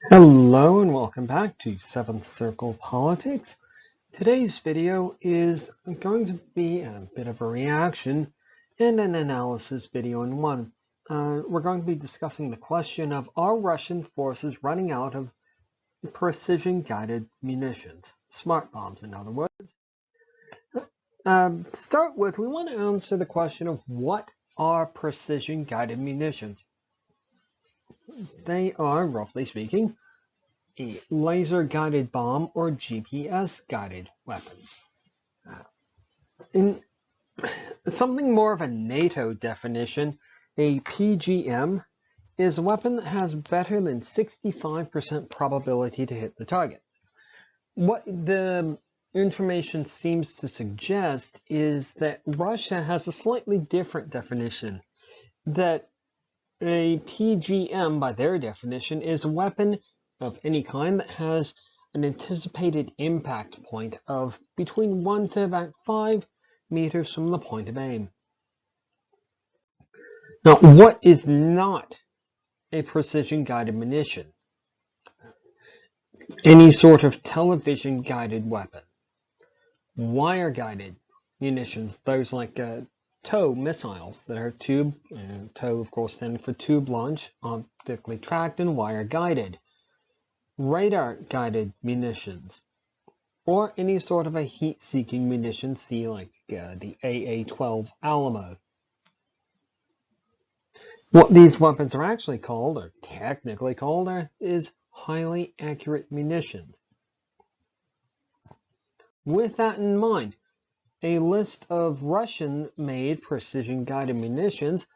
Hello and welcome back to Seventh Circle Politics. Today's video is going to be a bit of a reaction and an analysis video in one. We're going to be discussing the question of, are Russian forces running out of precision-guided munitions? Smart bombs, in other words. To start with, we want to answer the question of what are precision-guided munitions? They are, roughly speaking, a laser-guided bomb or GPS-guided weapon. In something more of a NATO definition, a PGM is a weapon that has better than 65% probability to hit the target. What the information seems to suggest is that Russia has a slightly different definition, that a PGM, by their definition, is a weapon of any kind that has an anticipated impact point of between 1 to about 5 meters from the point of aim. Now, what is not a precision-guided munition? Any sort of television-guided weapon. Wire-guided munitions, those like TOW missiles that are tube, TOW of course standing for tube launch, optically tracked and wire-guided. Radar-guided munitions, or any sort of a heat-seeking munition, see like the AA-12 Alamo. What these weapons are actually called, or technically called, is highly accurate munitions. With that in mind, a list of Russian-made precision-guided munitions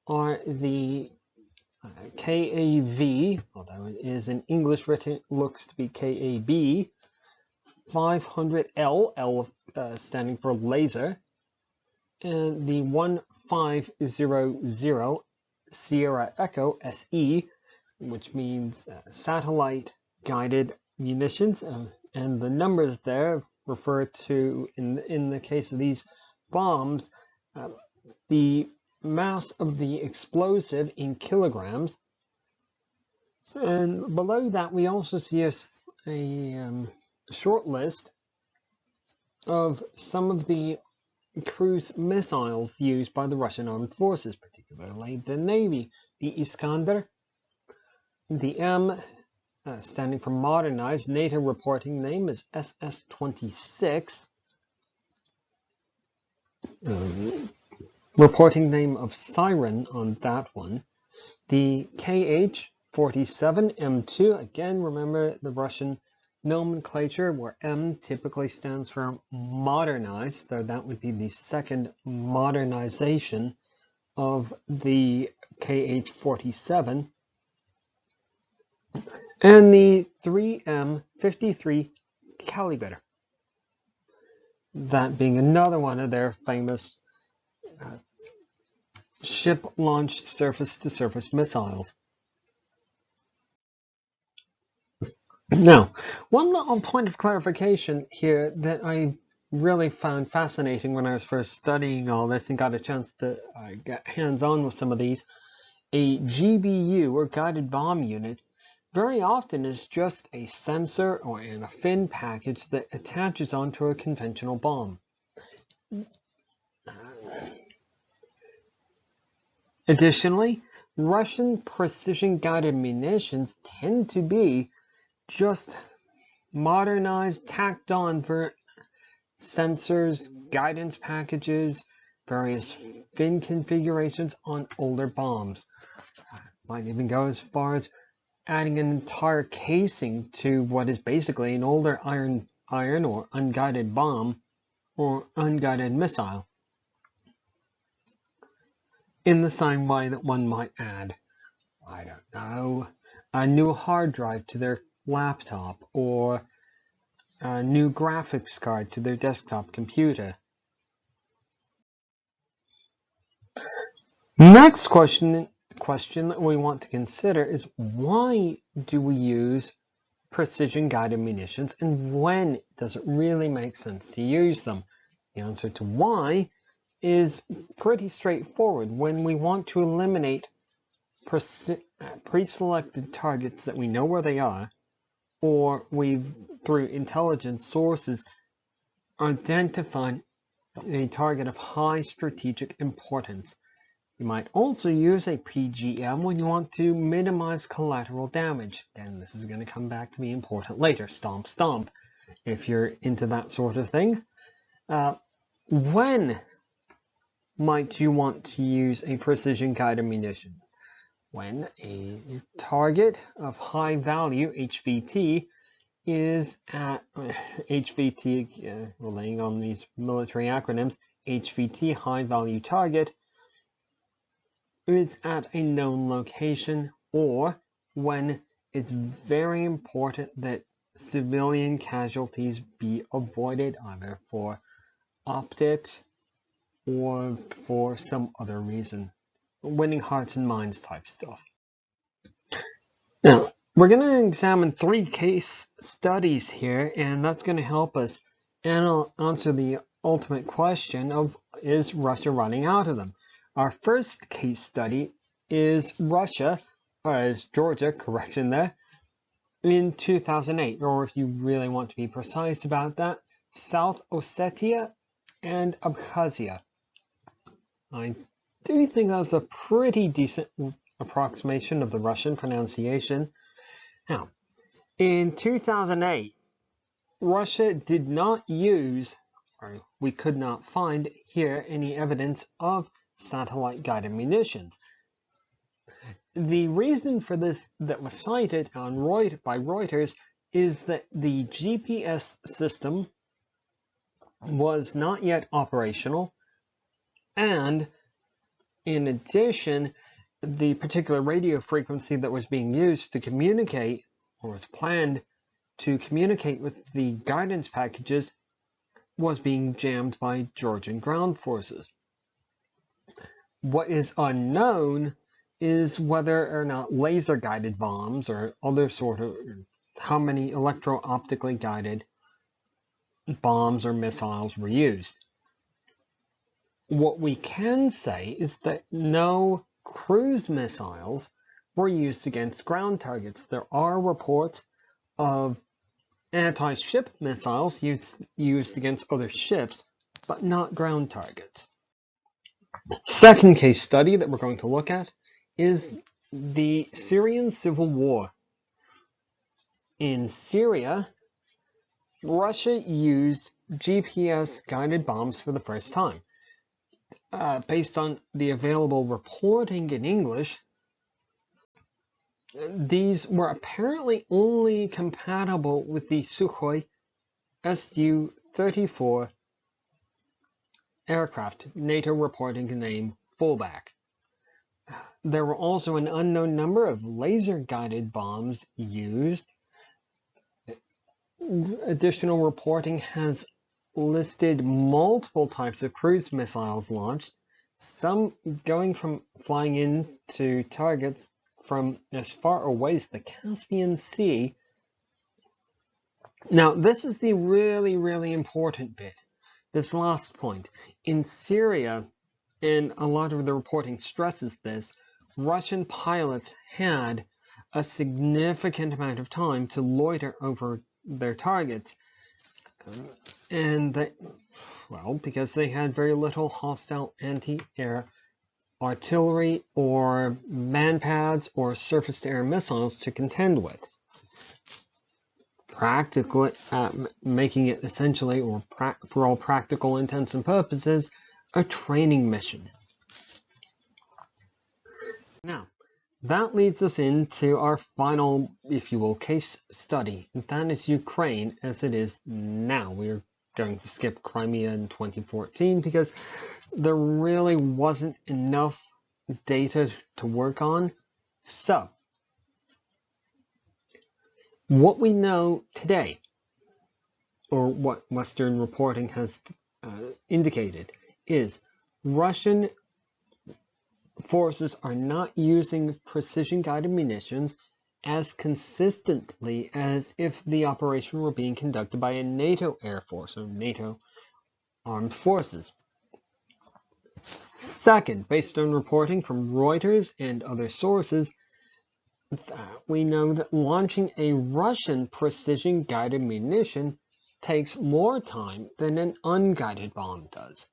are the KAV, although it is in English written, it looks to be KAB, 500L, L standing for laser, and the 1500 Sierra Echo SE, which means satellite guided munitions, and the numbers there refer to, in the case of these bombs, the mass of the explosive in kilograms. And below that we also see a short list of some of the cruise missiles used by the Russian armed forces, particularly the Navy. The Iskander, the M standing for modernized, NATO reporting name is SS-26. Reporting name of Siren on that one. The KH-47 M2, again, remember the Russian nomenclature where M typically stands for modernized, so that would be the second modernization of the KH-47. And the 3M53 Caliber, that being another one of their famous ship-launched surface-to-surface missiles. Now, one little point of clarification here that I really found fascinating when I was first studying all this and got a chance to get hands-on with some of these, a GBU, or guided bomb unit, very often is just a sensor or a fin package that attaches onto a conventional bomb. Additionally, Russian precision-guided munitions tend to be just modernized, tacked on for sensors, guidance packages, various fin configurations on older bombs. Might even go as far as adding an entire casing to what is basically an older iron or unguided bomb or unguided missile. In the same way that one might add, I don't know, a new hard drive to their laptop or a new graphics card to their desktop computer. Next question that we want to consider is, why do we use precision-guided munitions and when does it really make sense to use them? The answer to why is pretty straightforward. When we want to eliminate pre-selected targets that we know where they are, or we've, through intelligence sources, identified a target of high strategic importance. You might also use a PGM when you want to minimize collateral damage. Again, this is going to come back to be important later. Stomp, stomp, if you're into that sort of thing. When might you want to use a precision-guided munition? When a target of high value, HVT, is at HVT, relying on these military acronyms, HVT, high value target, is at a known location, or when it's very important that civilian casualties be avoided, either for optics or for some other reason. Winning hearts and minds type stuff. Now, we're going to examine 3 case studies here, and that's going to help us answer the ultimate question of, is Russia running out of them? Our first case study is Russia, or is Georgia, correction there, in 2008, or if you really want to be precise about that, South Ossetia and Abkhazia. I do think that was a pretty decent approximation of the Russian pronunciation. Now, in 2008, Russia did not use, or we could not find here, any evidence of satellite-guided munitions. The reason for this that was cited on by Reuters is that the GPS system was not yet operational, and in addition, the particular radio frequency that was being used to communicate, or was planned to communicate with the guidance packages, was being jammed by Georgian ground forces. What is unknown is whether or not laser-guided bombs or other sort of, how many electro-optically guided bombs or missiles were used. What we can say is that no cruise missiles were used against ground targets. There are reports of anti-ship missiles used against other ships, but not ground targets. Second case study that we're going to look at is the Syrian civil war. In Syria, Russia used GPS-guided bombs for the first time. Based on the available reporting in English, these were apparently only compatible with the Sukhoi Su-34 aircraft, NATO reporting name fullback. There were also an unknown number of laser-guided bombs used. Additional reporting has listed multiple types of cruise missiles launched, some flying into targets from as far away as the Caspian Sea. Now, this is the really, really important bit. This last point. In Syria, and a lot of the reporting stresses this, Russian pilots had a significant amount of time to loiter over their targets. Because they had very little hostile anti-air artillery or manpads or surface-to-air missiles to contend with. Practically, making it essentially, or for all practical intents and purposes, a training mission. Now, that leads us into our final, if you will, case study. And that is Ukraine as it is now. We're going to skip Crimea in 2014 because there really wasn't enough data to work on. So, what we know today, or what Western reporting has indicated, is Russian forces are not using precision-guided munitions as consistently as if the operation were being conducted by a NATO Air Force or NATO Armed Forces. Second, based on reporting from Reuters and other sources, we know that launching a Russian precision-guided munition takes more time than an unguided bomb does.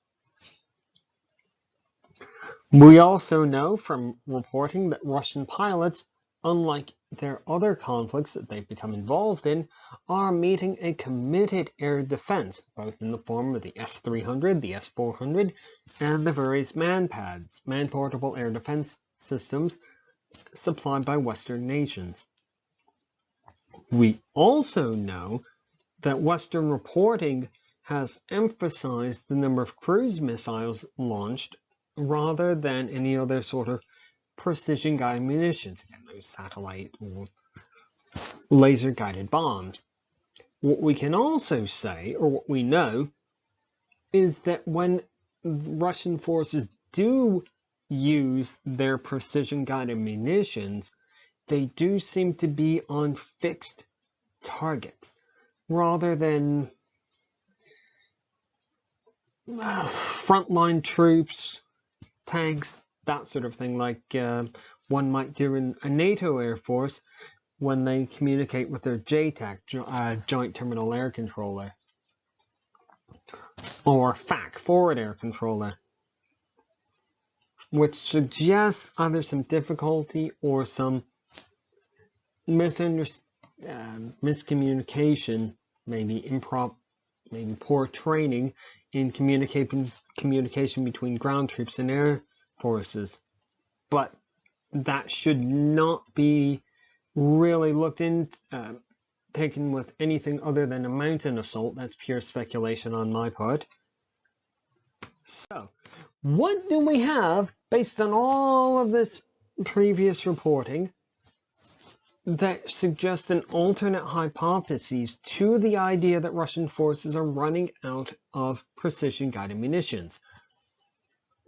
We also know from reporting that Russian pilots, unlike their other conflicts that they've become involved in, are meeting a committed air defense, both in the form of the S-300, the S-400, and the various man-pads, man-portable air defense systems supplied by Western nations. We also know that Western reporting has emphasized the number of cruise missiles launched rather than any other sort of precision-guided munitions, again, those satellite or laser-guided bombs. What we can also say, or what we know, is that when Russian forces do use their precision-guided munitions, they do seem to be on fixed targets rather than frontline troops, tanks, that sort of thing, like one might do in a NATO Air Force when they communicate with their JTAC, Joint Terminal Air Controller, or FAC, Forward Air Controller, which suggests either some difficulty or some miscommunication, maybe poor training in communication between ground troops and air forces. But that should not be really looked into, taken with anything other than a mountain of salt. That's pure speculation on my part. So, what do we have based on all of this previous reporting that suggests an alternate hypothesis to the idea that Russian forces are running out of precision-guided munitions?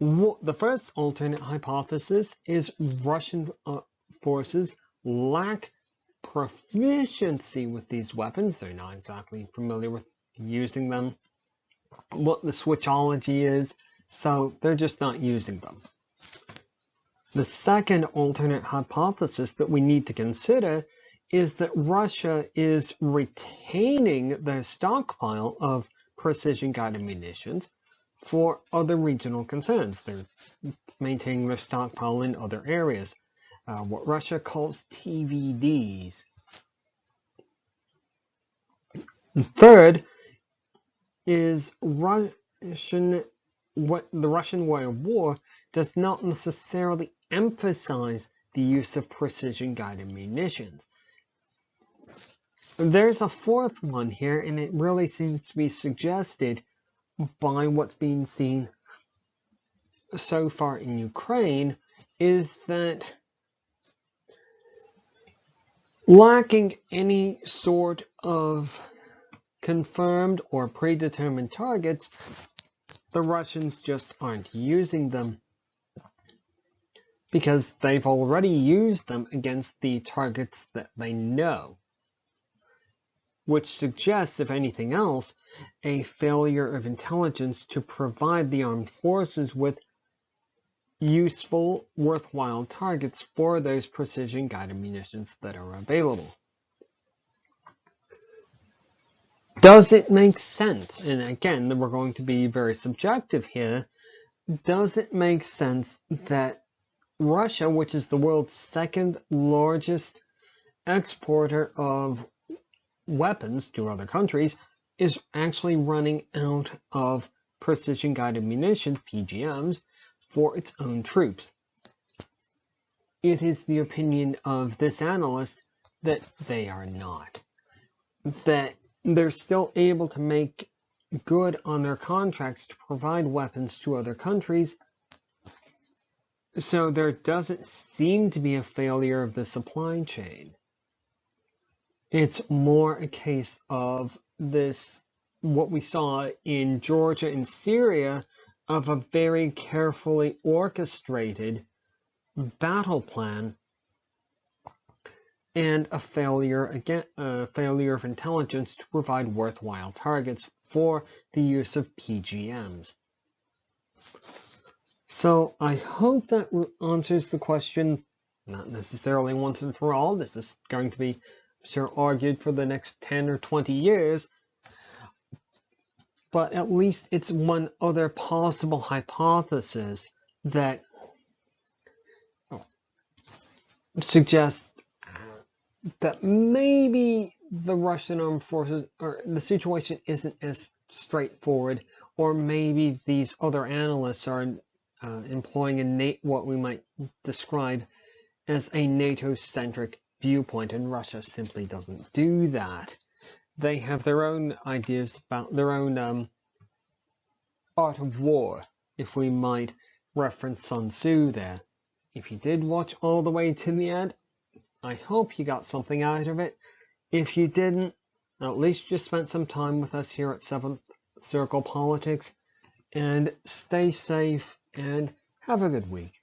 The first alternate hypothesis is Russian forces lack proficiency with these weapons. They're not exactly familiar with using them, what the switchology is, so they're just not using them. The second alternate hypothesis that we need to consider is that Russia is retaining their stockpile of precision-guided munitions for other regional concerns. They're maintaining their stockpile in other areas, what Russia calls TVDs. The third is the Russian way of war does not necessarily emphasize the use of precision-guided munitions. There's a fourth one here, and it really seems to be suggested by what's been seen so far in Ukraine, is that lacking any sort of confirmed or predetermined targets, the Russians just aren't using them because they've already used them against the targets that they know, which suggests, if anything else, a failure of intelligence to provide the armed forces with useful, worthwhile targets for those precision-guided munitions that are available. Does it make sense? And again, we're going to be very subjective here. Does it make sense that Russia, which is the world's second largest exporter of weapons to other countries, is actually running out of precision-guided munitions, PGMs, for its own troops? It is the opinion of this analyst that they are not. That they're still able to make good on their contracts to provide weapons to other countries, so there doesn't seem to be a failure of the supply chain. It's more a case of this, what we saw in Georgia and Syria, of a very carefully orchestrated battle plan and a failure of intelligence to provide worthwhile targets for the use of PGMs. So I hope that answers the question, Not necessarily once and for all. This is going to be, sure, argued for the next 10 or 20 years. But at least it's one other possible hypothesis that suggests that maybe the Russian armed forces, or the situation isn't as straightforward, or maybe these other analysts are employing what we might describe as a NATO-centric viewpoint, and Russia simply doesn't do that. They have their own ideas about their own art of war, if we might reference Sun Tzu there. If you did watch all the way to the end, I hope you got something out of it. If you didn't, at least you spent some time with us here at Seventh Circle Politics. And stay safe and have a good week.